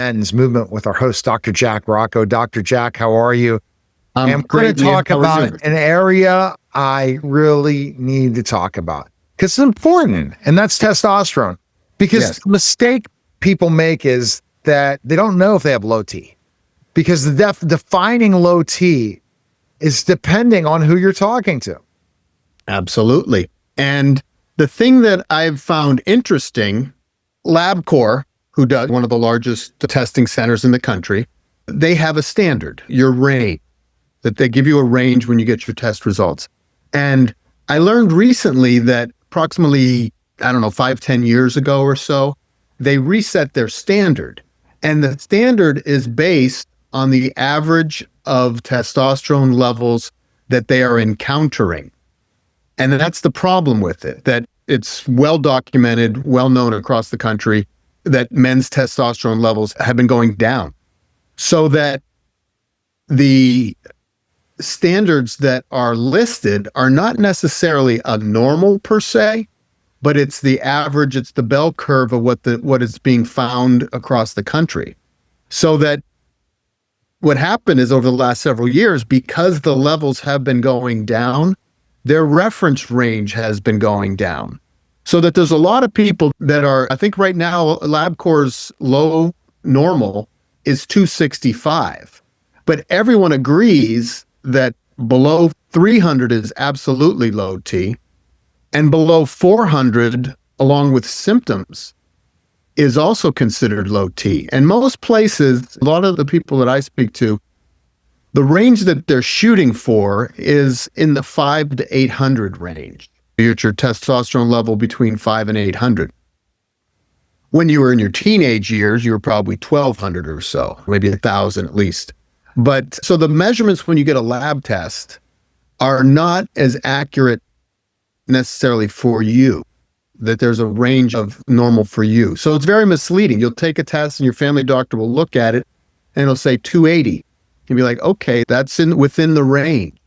Men's Movement with our host, Dr. Jack Rocco. Dr. Jack, how are you? I'm going to talk about an area I really need to talk about because it's important, and that's testosterone. Because the mistake people make is that they don't know if they have low T, because the defining low T is depending on who you're talking to. Absolutely. And the thing that I've found interesting, LabCorp, who does one of the largest testing centers in the country, they have a standard, your range, that they give you a range when you get your test results. And I learned recently that approximately, 5-10 years ago or so, they reset their standard. And the standard is based on the average of testosterone levels that they are encountering. And that's the problem with it, that it's well documented, well known across the country that men's testosterone levels have been going down. So that the standards that are listed are not necessarily a normal per se, but it's the average, it's the bell curve of what is being found across the country. So that what happened is, over the last several years, because the levels have been going down, their reference range has been going down. So that there's a lot of people that are, I think right now, LabCorp's low normal is 265. But everyone agrees that below 300 is absolutely low T, and below 400, along with symptoms, is also considered low T. And most places, a lot of the people that I speak to, the range that they're shooting for is in the 500 to 800 range. You're at your testosterone level between 5 and 800. When you were in your teenage years, you were probably 1,200 or so, maybe 1,000 at least. But so the measurements when you get a lab test are not as accurate necessarily for you, that there's a range of normal for you. So it's very misleading. You'll take a test and your family doctor will look at it and it'll say 280. You'll be like, okay, that's within the range.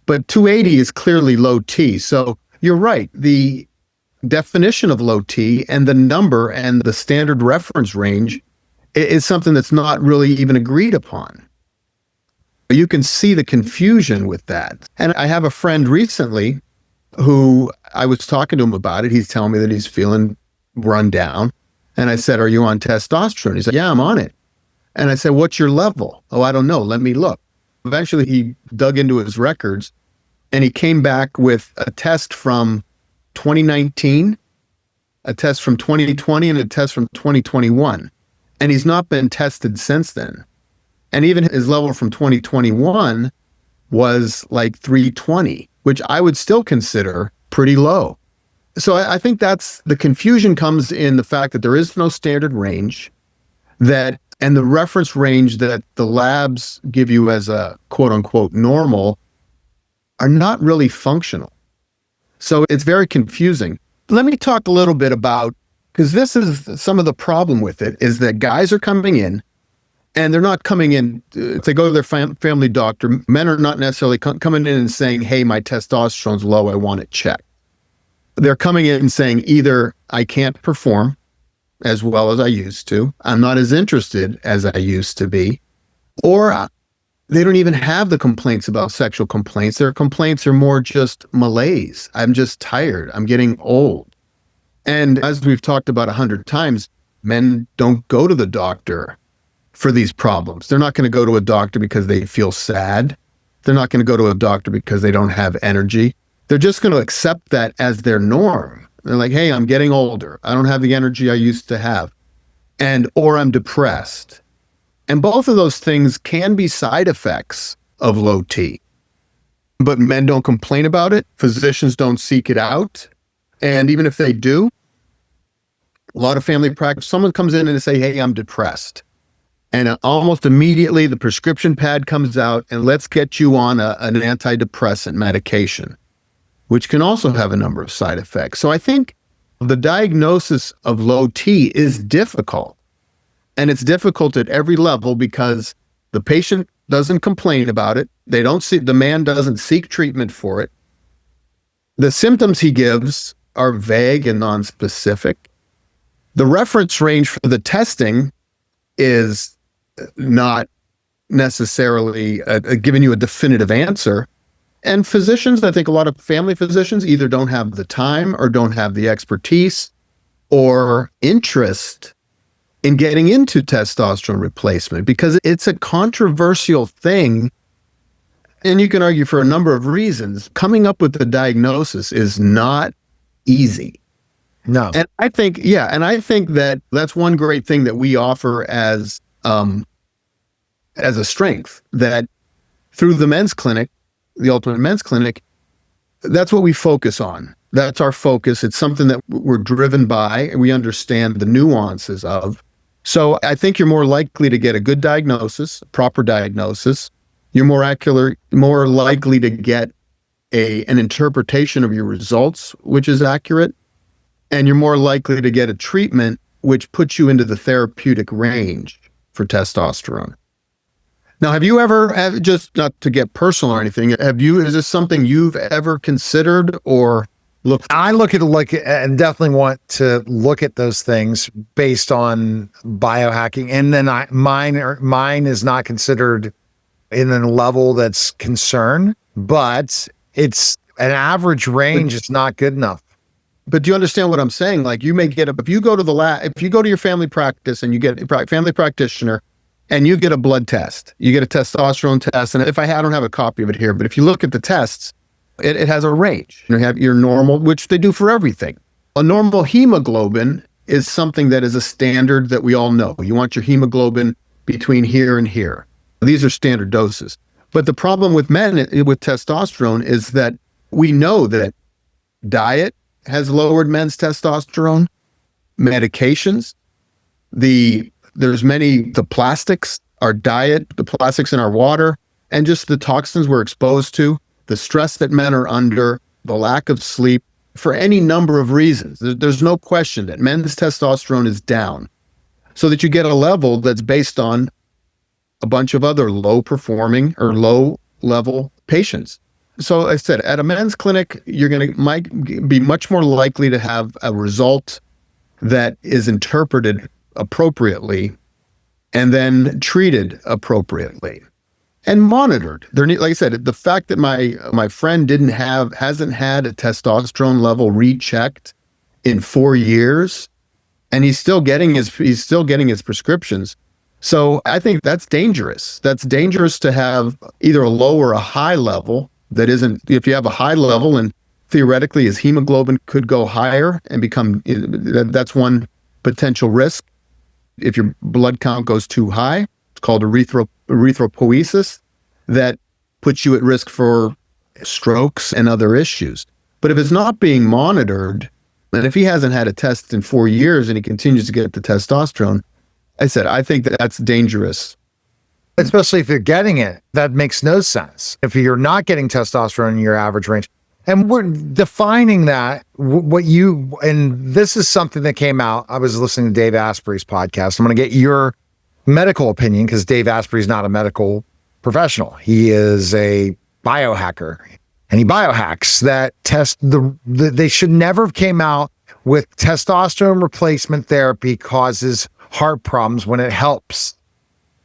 But 280 is clearly low T. So you're right. The definition of low T and the number and the standard reference range is something that's not really even agreed upon. You can see the confusion with that. And I have a friend recently who I was talking to him about it. He's telling me that he's feeling run down. And I said, are you on testosterone? He said, yeah, I'm on it. And I said, what's your level? Oh, I don't know. Let me look. Eventually, he dug into his records and he came back with a test from 2019, a test from 2020, and a test from 2021. And he's not been tested since then. And even his level from 2021 was like 320, which I would still consider pretty low. So I think that's the confusion comes in the fact that there is no standard range, and the reference range that the labs give you as a quote unquote normal are not really functional. So it's very confusing. Let me talk a little bit about, because this is some of the problem with it, is that guys are coming in and they're not coming in, if they go to their family doctor, men are not necessarily coming in and saying, hey, my testosterone's low, I want it checked. They're coming in and saying either I can't perform as well as I used to, I'm not as interested as I used to be, or they don't even have the complaints about sexual complaints. Their complaints are more just malaise. I'm just tired. I'm getting old. And as we've talked about 100 times, men don't go to the doctor for these problems. They're not going to go to a doctor because they feel sad. They're not going to go to a doctor because they don't have energy. They're just going to accept that as their norm. They're like, hey, I'm getting older. I don't have the energy I used to have. Or I'm depressed. And both of those things can be side effects of low T. But men don't complain about it. Physicians don't seek it out. And even if they do, a lot of family practice, someone comes in and they say, hey, I'm depressed. And almost immediately the prescription pad comes out and let's get you on an antidepressant medication, which can also have a number of side effects. So I think the diagnosis of low T is difficult. And it's difficult at every level because the patient doesn't complain about it. The man doesn't seek treatment for it. The symptoms he gives are vague and nonspecific. The reference range for the testing is not necessarily giving you a definitive answer. And physicians, I think a lot of family physicians either don't have the time or don't have the expertise or interest in getting into testosterone replacement, because it's a controversial thing. And you can argue for a number of reasons. Coming up with the diagnosis is not easy. No. And I think that that's one great thing that we offer as a strength, that through the men's clinic, the Ultimate Men's Clinic, that's what we focus on. That's our focus. It's something that we're driven by and we understand the nuances of. So I think you're more likely to get a good diagnosis, a proper diagnosis. You're more likely to get an interpretation of your results, which is accurate. And you're more likely to get a treatment which puts you into the therapeutic range for testosterone. Now, have you ever, just not to get personal or anything, is this something you've ever considered or looked? I look at and definitely want to look at those things based on biohacking. And then mine is not considered in a level that's concern, but it's an average range. It's not good enough. But do you understand what I'm saying? Like, you may get if you go to the lab, if you go to your family practice and you get a family practitioner, and you get a blood test, you get a testosterone test. And I don't have a copy of it here, but if you look at the tests, it has a range. You have your normal, which they do for everything. A normal hemoglobin is something that is a standard that we all know. You want your hemoglobin between here and here. These are standard doses. But the problem with men with testosterone is that we know that diet has lowered men's testosterone, medications, the plastics, our diet, the plastics in our water, and just the toxins we're exposed to, the stress that men are under, the lack of sleep, for any number of reasons. There's no question that men's testosterone is down, so that you get a level that's based on a bunch of other low-performing or low-level patients. So I said, at a men's clinic, might be much more likely to have a result that is interpreted appropriately and then treated appropriately and monitored. Like I said, the fact that my friend hasn't had a testosterone level rechecked in 4 years, and he's still getting his prescriptions. So I think that's dangerous. That's dangerous to have either a low or a high level that isn't. If you have a high level, and theoretically his hemoglobin could go higher and that's one potential risk. If your blood count goes too high, it's called erythropoiesis, that puts you at risk for strokes and other issues. But if it's not being monitored, and if he hasn't had a test in 4 years and he continues to get the testosterone, I think that's dangerous. Especially if you're getting it, that makes no sense. If you're not getting testosterone in your average range, and we're defining that, and this is something that came out. I was listening to Dave Asprey's podcast. I'm going to get your medical opinion, because Dave Asprey is not a medical professional. He is a biohacker, and he biohacks that they should never have came out with testosterone replacement therapy causes heart problems when it helps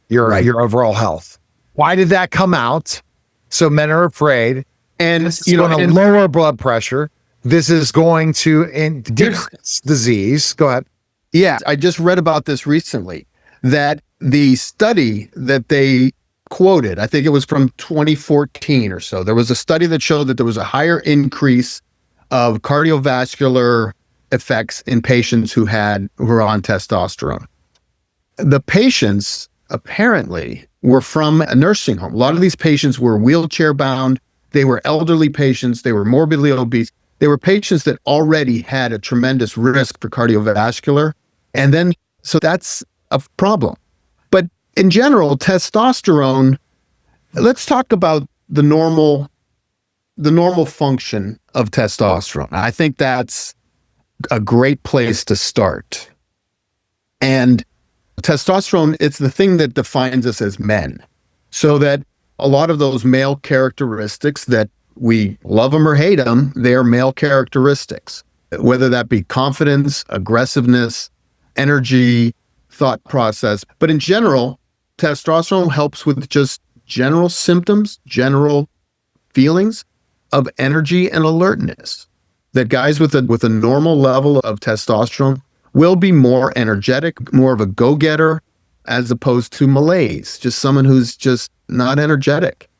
your overall health. Why did that come out? So men are afraid. And this is going to lower blood pressure. This is going to decrease disease. Go ahead. Yeah, I just read about this recently, that the study that they quoted, I think it was from 2014 or so, there was a study that showed that there was a higher increase of cardiovascular effects in patients who were on testosterone. The patients apparently were from a nursing home. A lot of these patients were wheelchair bound. They were elderly patients. They were morbidly obese. They were patients that already had a tremendous risk for cardiovascular. And then, so that's a problem. But in general, testosterone, let's talk about the normal function of testosterone. I think that's a great place to start. And testosterone, it's the thing that defines us as men. So that a lot of those male characteristics that we love them or hate them, they are male characteristics, whether that be confidence, aggressiveness, energy, thought process. But in general, testosterone helps with just general symptoms, general feelings of energy and alertness. That guys with a normal level of testosterone will be more energetic, more of a go-getter, as opposed to malaise, just someone who's just not energetic.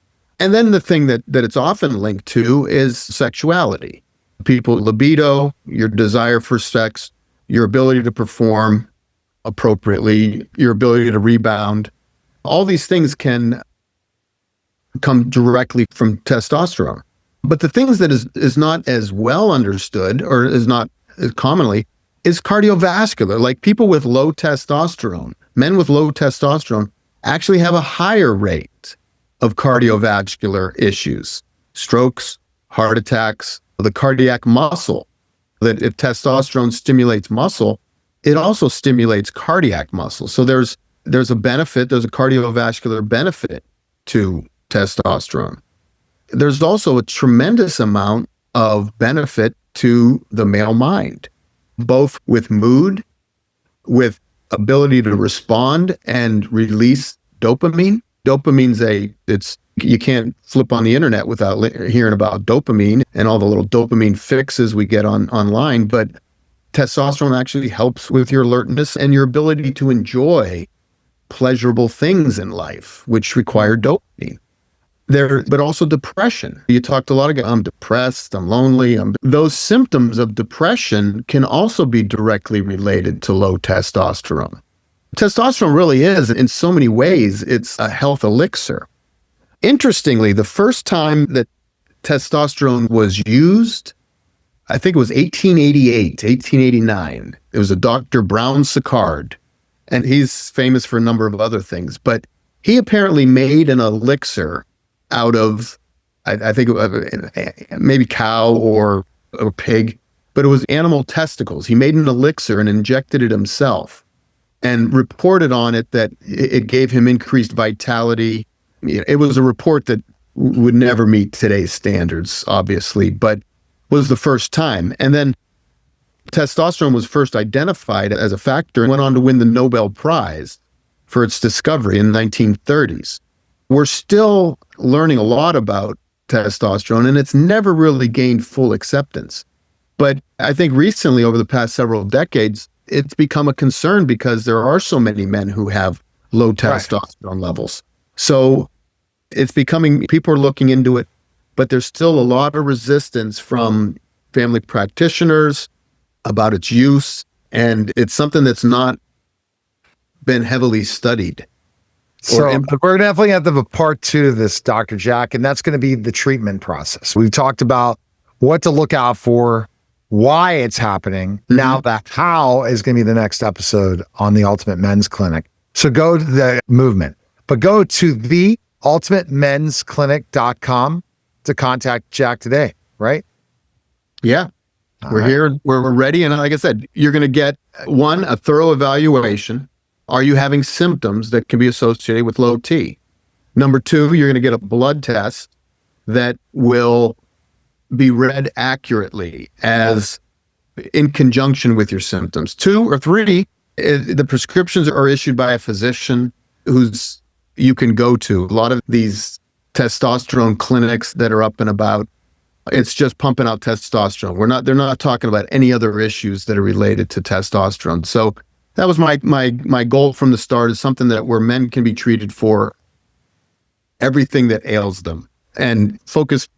And then the thing that it's often linked to is sexuality. People, libido, your desire for sex, your ability to perform appropriately, your ability to rebound. All these things can come directly from testosterone. But the things that is not as well understood, or is not as commonly, is cardiovascular. Like people with low testosterone, men with low testosterone actually have a higher rate of cardiovascular issues, strokes, heart attacks, the cardiac muscle. That if testosterone stimulates muscle, it also stimulates cardiac muscle. So there's a benefit, there's a cardiovascular benefit to testosterone. There's also a tremendous amount of benefit to the male mind, both with mood, with ability to respond and release dopamine. You can't flip on the internet without hearing about dopamine and all the little dopamine fixes we get online. But testosterone actually helps with your alertness and your ability to enjoy pleasurable things in life, which require dopamine. But also depression. You talk to a lot of guys, I'm depressed, I'm lonely. Those symptoms of depression can also be directly related to low testosterone. Testosterone really is, in so many ways, it's a health elixir. Interestingly, the first time that testosterone was used, I think it was 1888, 1889. It was a Dr. Brown Sicard, and he's famous for a number of other things, but he apparently made an elixir out of, I think, maybe cow or pig, but it was animal testicles. He made an elixir and injected it himself and reported on it that it gave him increased vitality. It was a report that would never meet today's standards, obviously, but was the first time. And then testosterone was first identified as a factor and went on to win the Nobel Prize for its discovery in the 1930s. We're still learning a lot about testosterone, and it's never really gained full acceptance. But I think recently, over the past several decades, it's become a concern because there are so many men who have low testosterone levels. So it's becoming, people are looking into it, but there's still a lot of resistance from family practitioners about its use, and it's something that's not been heavily studied. So we're definitely going to have a part 2 of this, Dr. Jack, and that's going to be the treatment process. We've talked about what to look out for, why it's happening. Mm-hmm. Now the how is going to be the next episode on the Ultimate Men's Clinic. So go to the movement, but go to theultimatemensclinic.com to contact Jack today, right? Yeah. We're here. We're ready. And like I said, you're going to get, one, a thorough evaluation. Are you having symptoms that can be associated with low T? Number 2, you're going to get a blood test that will be read accurately as in conjunction with your symptoms. 2 or 3, the prescriptions are issued by a physician who's you can go to. A lot of these testosterone clinics that are up and about, it's just pumping out testosterone. They're not talking about any other issues that are related to testosterone. So that was my goal from the start, is something where men can be treated for everything that ails them and focus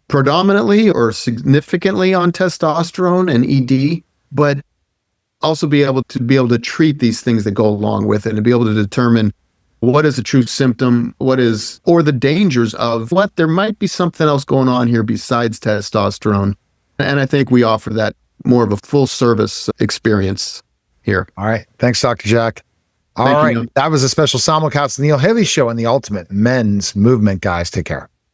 predominantly or significantly on testosterone and ED, but also be able to treat these things that go along with it and be able to determine what is a true symptom, or the dangers of what there might be something else going on here besides testosterone. And I think we offer that more of a full service experience here. All right. Thanks, Dr. Jack. All right. That was a special simulcast Neil Haley show on the Ultimate Men's Movement, guys. Take care.